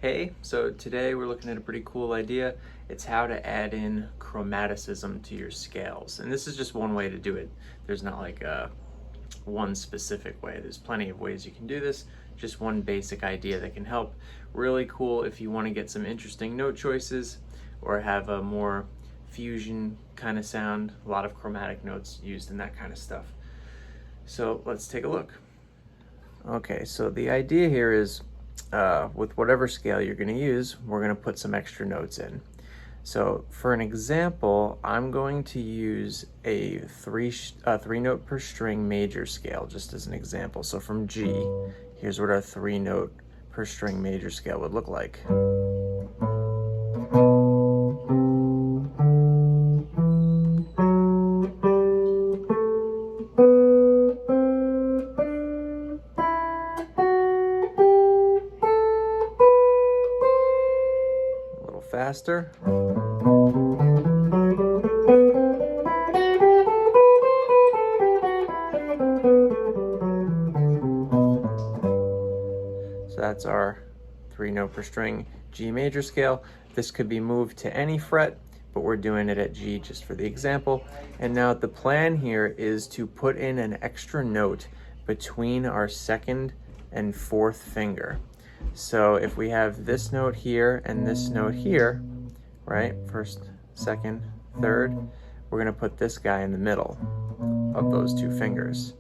Hey, so today we're looking at a pretty cool idea. It's how to add in chromaticism to your scales. And this is just one way to do it. There's not like one specific way. There's plenty of ways you can do this. Just one basic idea that can help. Really cool if you want to get some interesting note choices or have a more fusion kind of sound. A lot of chromatic notes used in that kind of stuff. So let's take a look. Okay, so the idea here is with whatever scale you're going to use, we're going to put some extra notes in. So for an example, I'm going to use a three note per string major scale just as an example. So from G, here's what our 3-note per string major scale would look like. Faster. So that's our 3-note per string G major scale. This could be moved to any fret, but we're doing it at G just for the example. And now the plan here is to put in an extra note between our 2nd and 4th finger. So if we have this note here and this note here, right, 1st, 2nd, 3rd, we're going to put this guy in the middle of those 2 fingers.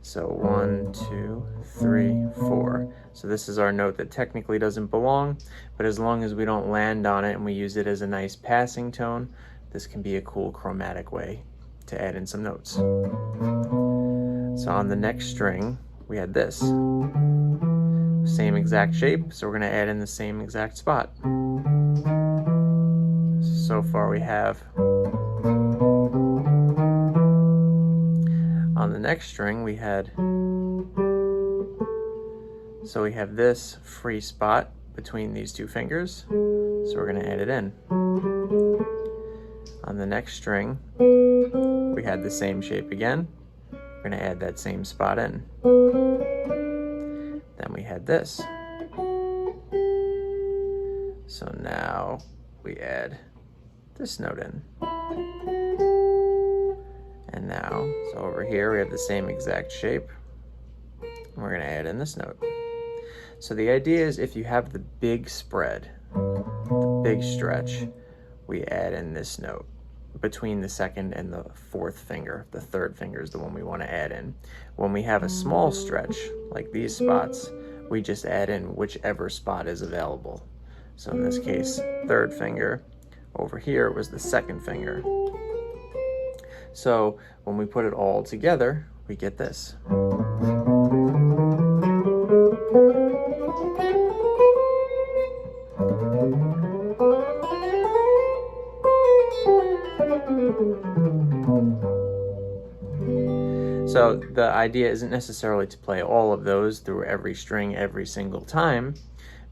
So 1, 2, 3, 4. So this is our note that technically doesn't belong, but as long as we don't land on it and we use it as a nice passing tone, this can be a cool chromatic way to add in some notes. So on the next string, we had this. Same exact shape, so we're going to add in the same exact spot. So far we have. On the next string we had, so we have this free spot between these 2 fingers, so we're going to add it in. On the next string we had the same shape again, we're going to add that same spot in. Then we had this. So now we add this note in. And now, so over here we have the same exact shape. And we're going to add in this note. So the idea is if you have the big spread, the big stretch, we add in this note between the 2nd and the 4th finger. The 3rd finger is the one we want to add in. When we have a small stretch, like these spots, we just add in whichever spot is available. So in this case, 3rd finger. Over here was the 2nd finger. So when we put it all together, we get this. So the idea isn't necessarily to play all of those through every string every single time,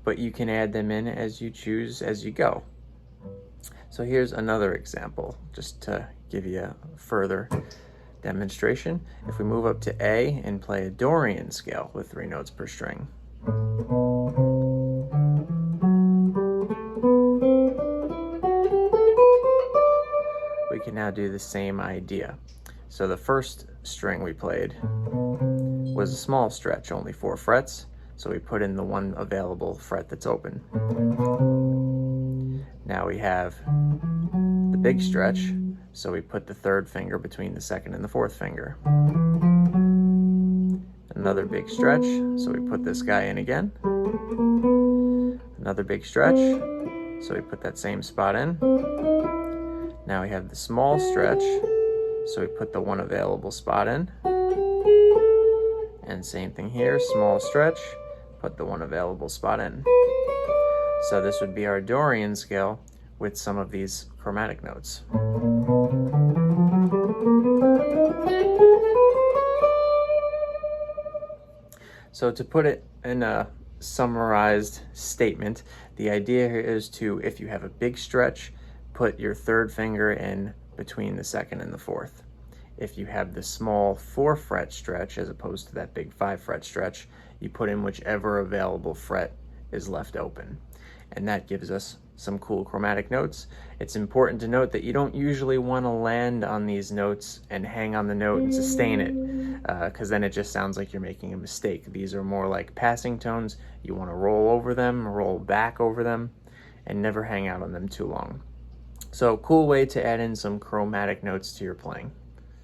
but you can add them in as you choose as you go. So here's another example, just to give you a further demonstration. If we move up to A and play a Dorian scale with 3 notes per string. We can now do the same idea. So the first string we played was a small stretch, only 4 frets. So we put in the one available fret that's open. Now we have the big stretch, so we put the 3rd finger between the 2nd and the 4th finger. Another big stretch, so we put this guy in again. Another big stretch, so we put that same spot in. Now we have the small stretch, so we put the one available spot in. And same thing here, small stretch, put the one available spot in. So this would be our Dorian scale with some of these chromatic notes. So to put it in a summarized statement, the idea here is to, if you have a big stretch, put your 3rd finger in between the 2nd and the 4th. If you have the small 4-fret stretch as opposed to that big 5-fret stretch, you put in whichever available fret is left open. and that gives us some cool chromatic notes. It's important to note that you don't usually want to land on these notes and hang on the note and sustain it, because then it just sounds like you're making a mistake. These are more like passing tones. You want to roll over them, roll back over them, and never hang out on them too long. So cool way to add in some chromatic notes to your playing.